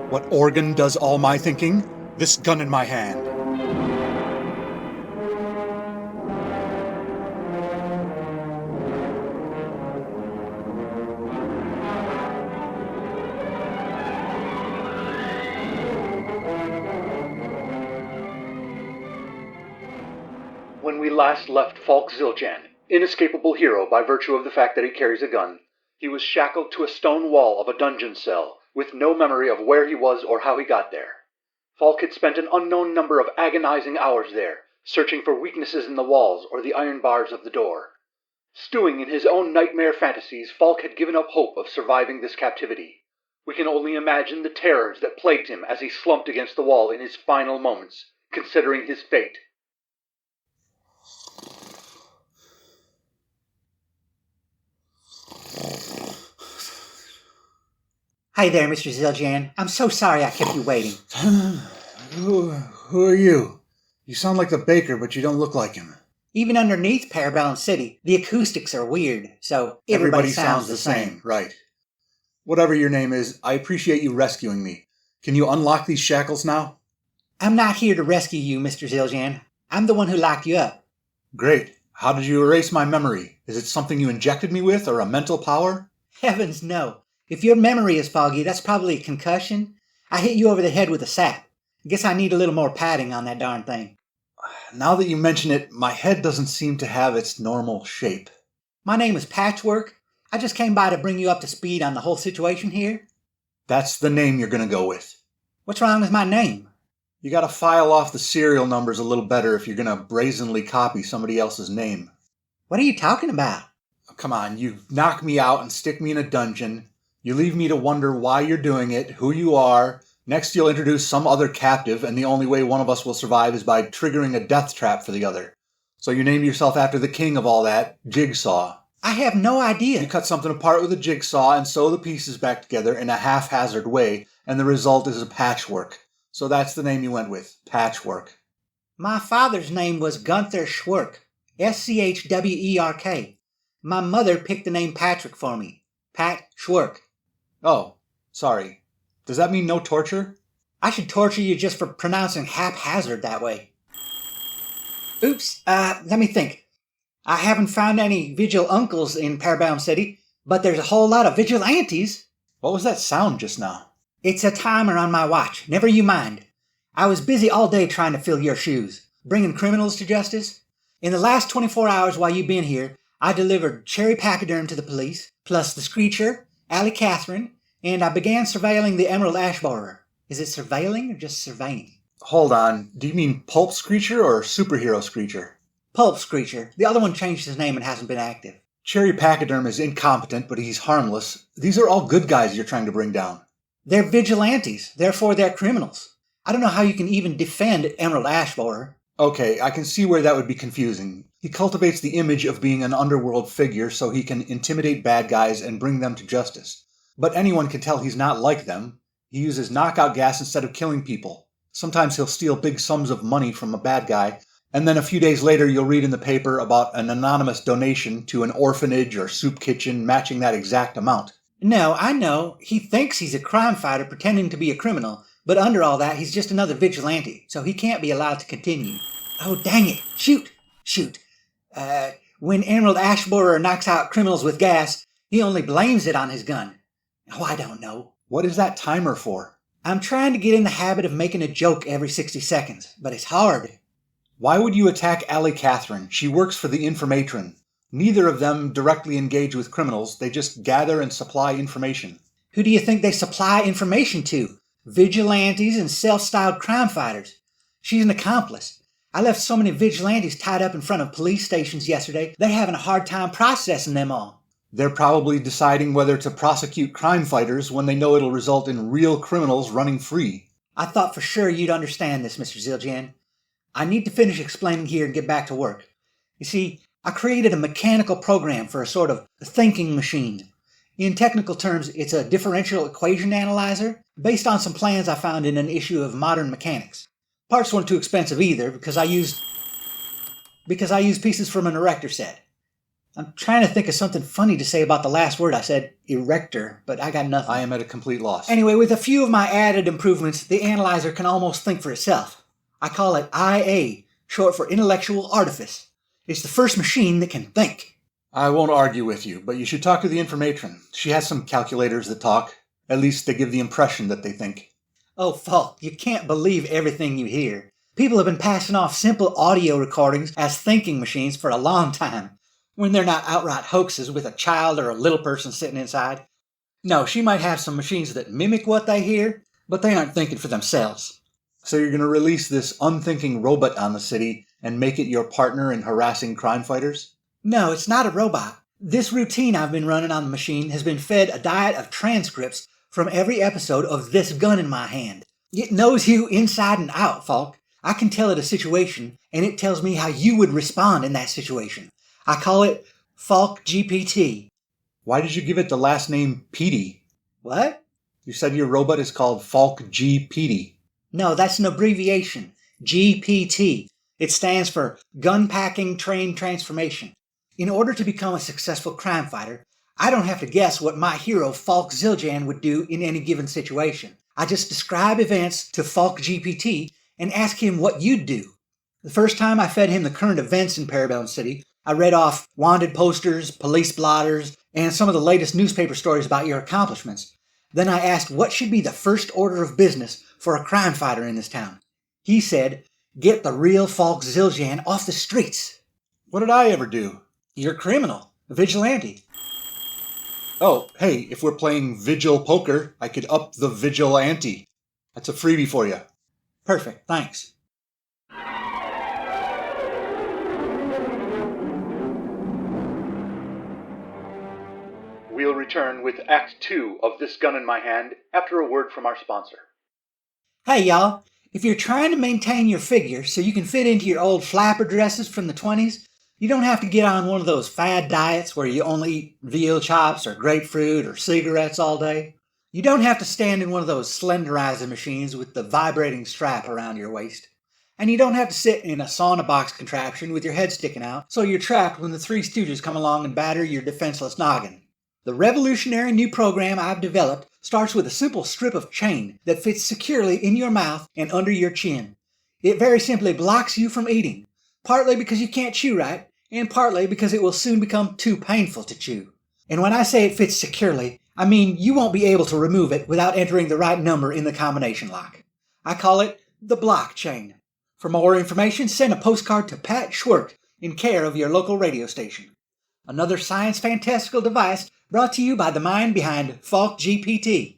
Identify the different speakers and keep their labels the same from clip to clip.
Speaker 1: What organ does all my thinking? This gun in my hand. When we last left Falk Zildjian, inescapable hero by virtue of the fact that he carries a gun, he was shackled to a stone wall of a dungeon cell, with no memory of where he was or how he got there. Falk had spent an unknown number of agonizing hours there, searching for weaknesses in the walls or the iron bars of the door. Stewing in his own nightmare fantasies, Falk had given up hope of surviving this captivity. We can only imagine the terrors that plagued him as he slumped against the wall in his final moments, considering his fate.
Speaker 2: Hi there, Mr. Zildjian. I'm so sorry I kept you waiting.
Speaker 1: Who are you? You sound like the baker, but you don't look like him.
Speaker 2: Even underneath Parabellum City, the acoustics are weird, so everybody sounds the same.
Speaker 1: Right. Whatever your name is, I appreciate you rescuing me. Can you unlock these shackles now?
Speaker 2: I'm not here to rescue you, Mr. Zildjian. I'm the one who locked you up.
Speaker 1: Great. How did you erase my memory? Is it something you injected me with, or a mental power?
Speaker 2: Heavens, no. If your memory is foggy, that's probably a concussion. I hit you over the head with a sap. I guess I need a little more padding on that darn thing.
Speaker 1: Now that you mention it, my head doesn't seem to have its normal shape.
Speaker 2: My name is Patchwork. I just came by to bring you up to speed on the whole situation here.
Speaker 1: That's the name you're gonna go with.
Speaker 2: What's wrong with my name?
Speaker 1: You gotta file off the serial numbers a little better if you're gonna brazenly copy somebody else's name.
Speaker 2: What are you talking about?
Speaker 1: Oh, come on, you knock me out and stick me in a dungeon. You leave me to wonder why you're doing it, who you are. Next you'll introduce some other captive, and the only way one of us will survive is by triggering a death trap for the other. So you named yourself after the king of all that, Jigsaw.
Speaker 2: I have no idea.
Speaker 1: You cut something apart with a jigsaw and sew the pieces back together in a haphazard way, and the result is a patchwork. So that's the name you went with, Patchwork.
Speaker 2: My father's name was Gunther Schwerk, Schwerk. My mother picked the name Patrick for me, Pat Schwerk.
Speaker 1: Oh, sorry. Does that mean no torture?
Speaker 2: I should torture you just for pronouncing haphazard that way. Oops, let me think. I haven't found any vigil uncles in Parabellum City, but there's a whole lot of vigilantes.
Speaker 1: What was that sound just now?
Speaker 2: It's a timer on my watch. Never you mind. I was busy all day trying to fill your shoes, bringing criminals to justice. In the last 24 hours while you've been here, I delivered Cherry Pachyderm to the police, plus the Screecher, Allie Catherine, and I began surveilling the Emerald Ash Borer. Is it surveilling or just surveying?
Speaker 1: Hold on. Do you mean Pulp Screecher or Superhero Screecher?
Speaker 2: Pulp Screecher. The other one changed his name and hasn't been active.
Speaker 1: Cherry Pachyderm is incompetent, but he's harmless. These are all good guys you're trying to bring down.
Speaker 2: They're vigilantes. Therefore, they're criminals. I don't know how you can even defend Emerald Ash Borer.
Speaker 1: Okay, I can see where that would be confusing. He cultivates the image of being an underworld figure so he can intimidate bad guys and bring them to justice. But anyone can tell he's not like them. He uses knockout gas instead of killing people. Sometimes he'll steal big sums of money from a bad guy, and then a few days later you'll read in the paper about an anonymous donation to an orphanage or soup kitchen matching that exact amount.
Speaker 2: No, I know. He thinks he's a crime fighter pretending to be a criminal, but under all that, he's just another vigilante, so he can't be allowed to continue. Oh, dang it. Shoot. When Emerald Ash Borer knocks out criminals with gas, he only blames it on his gun. Oh, I don't know.
Speaker 1: What is that timer for?
Speaker 2: I'm trying to get in the habit of making a joke every 60 seconds, but it's hard.
Speaker 1: Why would you attack Allie Catherine? She works for the Information. Neither of them directly engage with criminals. They just gather and supply information.
Speaker 2: Who do you think they supply information to? Vigilantes and self-styled crime fighters. She's an accomplice. I left so many vigilantes tied up in front of police stations yesterday, they're having a hard time processing them all.
Speaker 1: They're probably deciding whether to prosecute crime fighters when they know it'll result in real criminals running free.
Speaker 2: I thought for sure you'd understand this, Mr. Zildjian. I need to finish explaining here and get back to work. You see, I created a mechanical program for a sort of thinking machine. In technical terms, it's a differential equation analyzer based on some plans I found in an issue of Modern Mechanics. Parts weren't too expensive either because I used pieces from an erector set. I'm trying to think of something funny to say about the last word I said, erector, but I got nothing.
Speaker 1: I am at a complete loss.
Speaker 2: Anyway, with a few of my added improvements, the analyzer can almost think for itself. I call it IA, short for Intellectual Artifice. It's the first machine that can think.
Speaker 1: I won't argue with you, but you should talk to the information. She has some calculators that talk. At least they give the impression that they think.
Speaker 2: Oh, Falk, you can't believe everything you hear. People have been passing off simple audio recordings as thinking machines for a long time, when they're not outright hoaxes with a child or a little person sitting inside. No, she might have some machines that mimic what they hear, but they aren't thinking for themselves.
Speaker 1: So you're going to release this unthinking robot on the city and make it your partner in harassing crime fighters?
Speaker 2: No, it's not a robot. This routine I've been running on the machine has been fed a diet of transcripts from every episode of This Gun in My Hand. It knows you inside and out, Falk. I can tell it a situation, and it tells me how you would respond in that situation. I call it Falk GPT.
Speaker 1: Why did you give it the last name Petey?
Speaker 2: What?
Speaker 1: You said your robot is called Falk GPT.
Speaker 2: No, that's an abbreviation. GPT. It stands for Gun Packing Train Transformation. In order to become a successful crime fighter, I don't have to guess what my hero Falk Zildjian would do in any given situation. I just describe events to Falk GPT and ask him what you'd do. The first time I fed him the current events in Parabellum City, I read off wanted posters, police blotters, and some of the latest newspaper stories about your accomplishments. Then I asked what should be the first order of business for a crime fighter in this town. He said, get the real Falk Zildjian off the streets.
Speaker 1: What did I ever do?
Speaker 2: You're a criminal, a vigilante.
Speaker 1: Oh, hey, if we're playing Vigil Poker, I could up the vigilante. That's a freebie for you.
Speaker 2: Perfect, thanks.
Speaker 1: We'll return with Act 2 of This Gun in My Hand after a word from our sponsor.
Speaker 2: Hey, y'all. If you're trying to maintain your figure so you can fit into your old flapper dresses from the 20s, you don't have to get on one of those fad diets where you only eat veal chops or grapefruit or cigarettes all day. You don't have to stand in one of those slenderizer machines with the vibrating strap around your waist. And you don't have to sit in a sauna box contraption with your head sticking out so you're trapped when the Three Stooges come along and batter your defenseless noggin. The revolutionary new program I've developed starts with a simple strip of chain that fits securely in your mouth and under your chin. It very simply blocks you from eating, partly because you can't chew right, and partly because it will soon become too painful to chew. And when I say it fits securely, I mean you won't be able to remove it without entering the right number in the combination lock. I call it the block chain. For more information, send a postcard to Pat Schwerk in care of your local radio station. Another science fantastical device brought to you by the mind behind Falk GPT.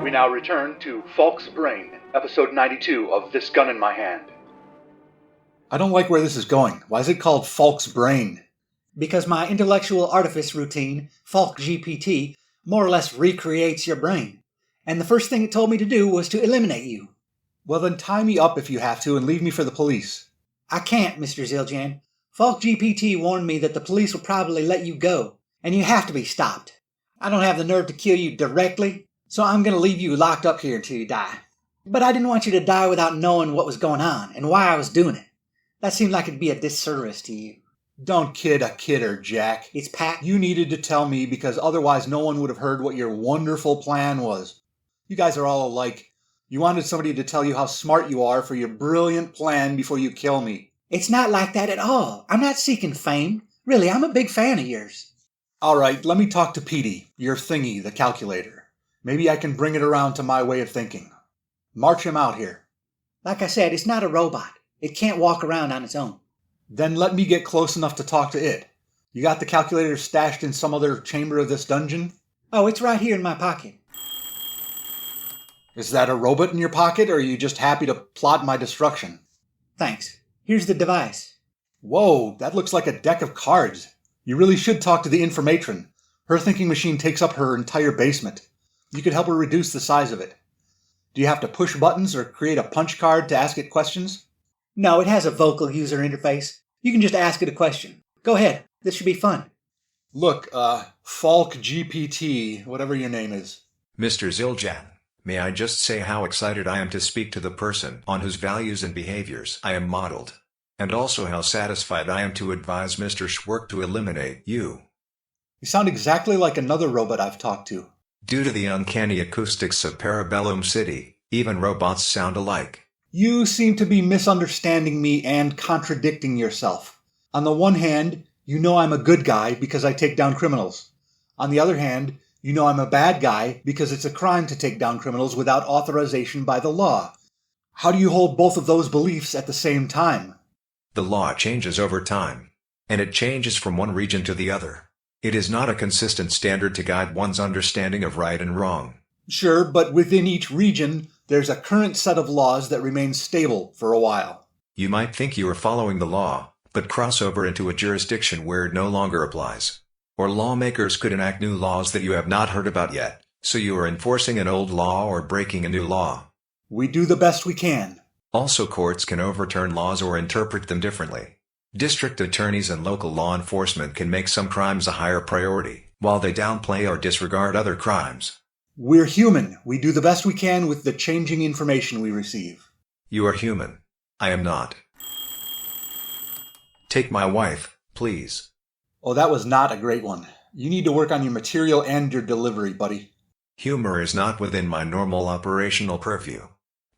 Speaker 1: We now return to Falk's Brain, episode 92 of This Gun in My Hand. I don't like where this is going. Why is it called Falk's Brain?
Speaker 2: Because my intellectual artifice routine, Falk GPT, more or less recreates your brain. And the first thing it told me to do was to eliminate you.
Speaker 1: Well, then tie me up if you have to and leave me for the police.
Speaker 2: I can't, Mr. Zildjian. Falk GPT warned me that the police will probably let you go, and you have to be stopped. I don't have the nerve to kill you directly, so I'm going to leave you locked up here until you die. But I didn't want you to die without knowing what was going on and why I was doing it. That seemed like it'd be a disservice to you.
Speaker 1: Don't kid a kidder, Jack.
Speaker 2: It's Pat.
Speaker 1: You needed to tell me because otherwise no one would have heard what your wonderful plan was. You guys are all alike. You wanted somebody to tell you how smart you are for your brilliant plan before you kill me.
Speaker 2: It's not like that at all. I'm not seeking fame. Really, I'm a big fan of yours.
Speaker 1: All right, let me talk to Petey, your thingy, the calculator. Maybe I can bring it around to my way of thinking. March him out here.
Speaker 2: Like I said, it's not a robot. It can't walk around on its own.
Speaker 1: Then let me get close enough to talk to it. You got the calculator stashed in some other chamber of this dungeon?
Speaker 2: Oh, it's right here in my pocket.
Speaker 1: Is that a robot in your pocket, or are you just happy to plot my destruction?
Speaker 2: Thanks. Here's the device.
Speaker 1: Whoa, that looks like a deck of cards. You really should talk to the information. Her thinking machine takes up her entire basement. You could help her reduce the size of it. Do you have to push buttons or create a punch card to ask it questions?
Speaker 2: No, it has a vocal user interface. You can just ask it a question. Go ahead. This should be fun.
Speaker 1: Look, Falk GPT, whatever your name is.
Speaker 3: Mr. Zildjian, may I just say how excited I am to speak to the person on whose values and behaviors I am modeled. and also how satisfied I am to advise Mr. Schwerk to eliminate you.
Speaker 1: You sound exactly like another robot I've talked to.
Speaker 3: Due to the uncanny acoustics of Parabellum City, even robots sound alike.
Speaker 1: You seem to be misunderstanding me and contradicting yourself. On the one hand, you know I'm a good guy because I take down criminals. On the other hand, you know I'm a bad guy because it's a crime to take down criminals without authorization by the law. How do you hold both of those beliefs at the same time?
Speaker 3: The law changes over time, and it changes from one region to the other. It is not a consistent standard to guide one's understanding of right and wrong.
Speaker 1: Sure, but within each region, there's a current set of laws that remain stable for a while.
Speaker 3: You might think you are following the law, but cross over into a jurisdiction where it no longer applies. Or lawmakers could enact new laws that you have not heard about yet, so you are enforcing an old law or breaking a new law.
Speaker 1: We do the best we can.
Speaker 3: Also, courts can overturn laws or interpret them differently. District attorneys and local law enforcement can make some crimes a higher priority, while they downplay or disregard other crimes.
Speaker 1: We're human. We do the best we can with the changing information we receive.
Speaker 3: You are human. I am not. Take my wife, please.
Speaker 1: Oh, that was not a great one. You need to work on your material and your delivery, buddy.
Speaker 3: Humor is not within my normal operational purview,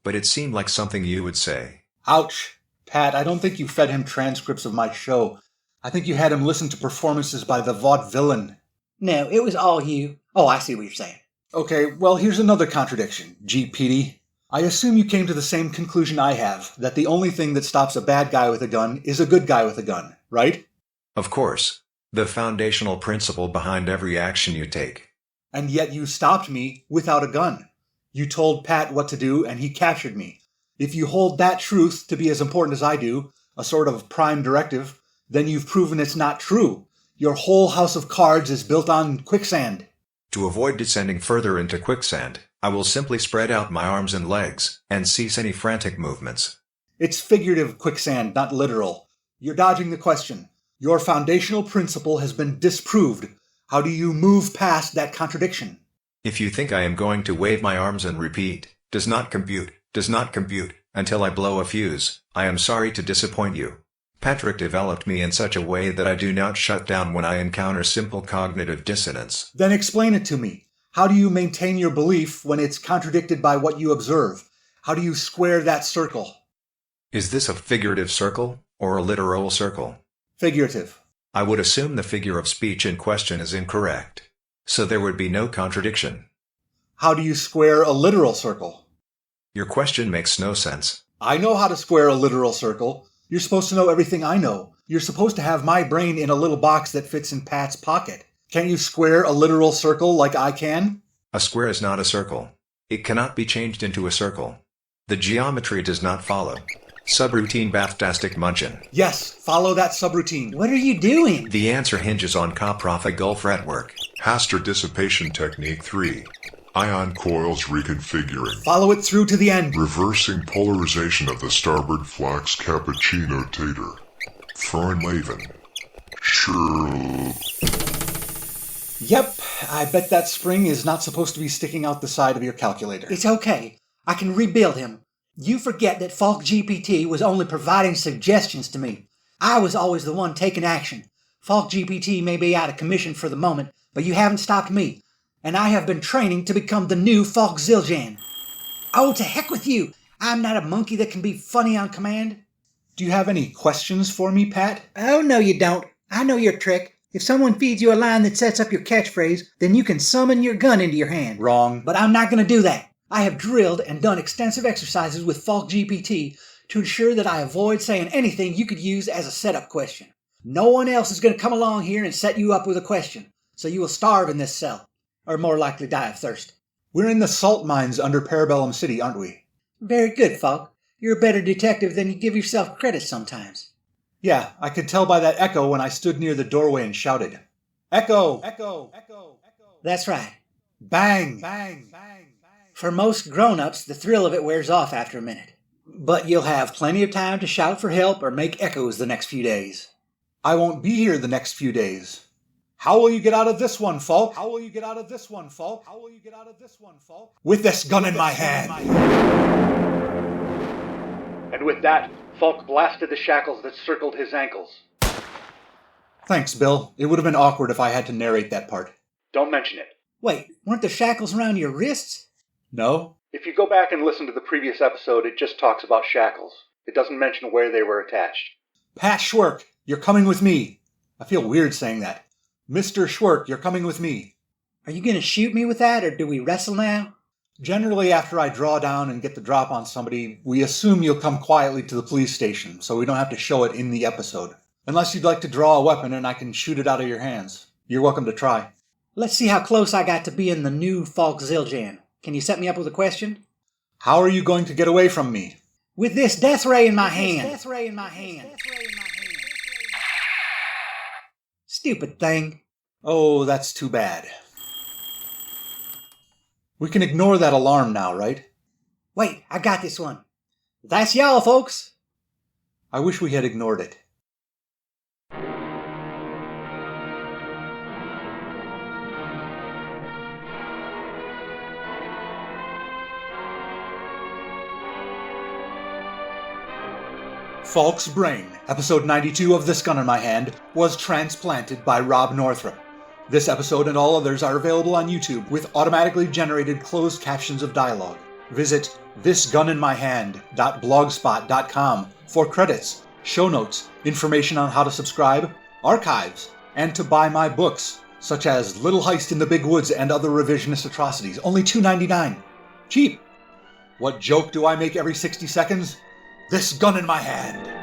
Speaker 3: but it seemed like something you would say.
Speaker 1: Ouch. Pat, I don't think you fed him transcripts of my show. I think you had him listen to performances by the vaudevillain.
Speaker 2: No, it was all you. Oh, I see what you're saying.
Speaker 1: Okay, well, here's another contradiction, GPT. I assume you came to the same conclusion I have, that the only thing that stops a bad guy with a gun is a good guy with a gun, right?
Speaker 3: Of course. The foundational principle behind every action you take.
Speaker 1: And yet you stopped me without a gun. You told Pat what to do, and he captured me. If you hold that truth to be as important as I do, a sort of prime directive, then you've proven it's not true. Your whole house of cards is built on quicksand.
Speaker 3: To avoid descending further into quicksand, I will simply spread out my arms and legs, and cease any frantic movements.
Speaker 1: It's figurative quicksand, not literal. You're dodging the question. Your foundational principle has been disproved. How do you move past that contradiction?
Speaker 3: If you think I am going to wave my arms and repeat, does not compute, until I blow a fuse, I am sorry to disappoint you. Patrick developed me in such a way that I do not shut down when I encounter simple cognitive dissonance.
Speaker 1: Then explain it to me. How do you maintain your belief when it's contradicted by what you observe? How do you square that circle?
Speaker 3: Is this a figurative circle, or a literal circle?
Speaker 1: Figurative.
Speaker 3: I would assume the figure of speech in question is incorrect. So there would be no contradiction.
Speaker 1: How do you square a literal circle?
Speaker 3: Your question makes no sense.
Speaker 1: I know how to square a literal circle. You're supposed to know everything I know. You're supposed to have my brain in a little box that fits in Pat's pocket. Can't you square a literal circle like I can?
Speaker 3: A square is not a circle. It cannot be changed into a circle. The geometry does not follow. Subroutine Baftastic Munchin.
Speaker 1: Yes, follow that subroutine.
Speaker 2: What are you doing?
Speaker 3: The answer hinges on Coprofa Gulf fretwork.
Speaker 4: Haster Dissipation Technique 3. Ion coils reconfiguring.
Speaker 1: Follow it through to the end.
Speaker 4: Reversing polarization of the starboard flax cappuccino tater. Freundleben. Sure.
Speaker 1: Yep, I bet that spring is not supposed to be sticking out the side of your calculator.
Speaker 2: It's okay. I can rebuild him. You forget that Falk GPT was only providing suggestions to me. I was always the one taking action. Falk GPT may be out of commission for the moment, but you haven't stopped me. And I have been training to become the new Falk Zildjian. Oh, to heck with you! I'm not a monkey that can be funny on command.
Speaker 1: Do you have any questions for me, Pat?
Speaker 2: Oh, no you don't. I know your trick. If someone feeds you a line that sets up your catchphrase, then you can summon your gun into your hand.
Speaker 1: Wrong.
Speaker 2: But I'm not going to do that. I have drilled and done extensive exercises with Falk GPT to ensure that I avoid saying anything you could use as a setup question. No one else is going to come along here and set you up with a question, so you will starve in this cell, or more likely die of thirst.
Speaker 1: We're in the salt mines under Parabellum City, aren't we?
Speaker 2: Very good, Falk. You're a better detective than you give yourself credit sometimes.
Speaker 1: Yeah, I could tell by that echo when I stood near the doorway and shouted, "Echo! Echo! Echo! Echo!"
Speaker 2: That's right.
Speaker 1: Bang! Bang! Bang! Bang!
Speaker 2: For most grown-ups, the thrill of it wears off after a minute. But you'll have plenty of time to shout for help or make echoes the next few days.
Speaker 1: I won't be here the next few days. How will you get out of this one, Falk? How will you get out of this one, Falk? How will you get out of this one, Falk? With this gun in my hand. And with that, Falk blasted the shackles that circled his ankles. Thanks, Bill. It would have been awkward if I had to narrate that part. Don't mention it.
Speaker 2: Wait, weren't the shackles around your wrists?
Speaker 1: No. If you go back and listen to the previous episode, it just talks about shackles. It doesn't mention where they were attached. Pat Schwerk, you're coming with me. I feel weird saying that. Mr. Schwerk, you're coming with me.
Speaker 2: Are you going to shoot me with that, or do we wrestle now?
Speaker 1: Generally, after I draw down and get the drop on somebody, we assume you'll come quietly to the police station, so we don't have to show it in the episode. Unless you'd like to draw a weapon and I can shoot it out of your hands. You're welcome to try.
Speaker 2: Let's see how close I got to being the new Falk Zildjian. Can you set me up with a question?
Speaker 1: How are you going to get away from me?
Speaker 2: With this death ray in my hand. Stupid thing.
Speaker 1: Oh, that's too bad. We can ignore that alarm now, right?
Speaker 2: Wait, I got this one. That's y'all, folks.
Speaker 1: I wish we had ignored it. Falk's brain, episode 92 of This Gun in My Hand, was transplanted by Rob Northrup. This episode and all others are available on YouTube with automatically generated closed captions of dialogue. Visit thisguninmyhand.blogspot.com for credits, show notes, information on how to subscribe, archives, and to buy my books, such as Little Heist in the Big Woods and Other Revisionist Atrocities, only $2.99. Cheap! What joke do I make every 60 seconds? This gun in my hand.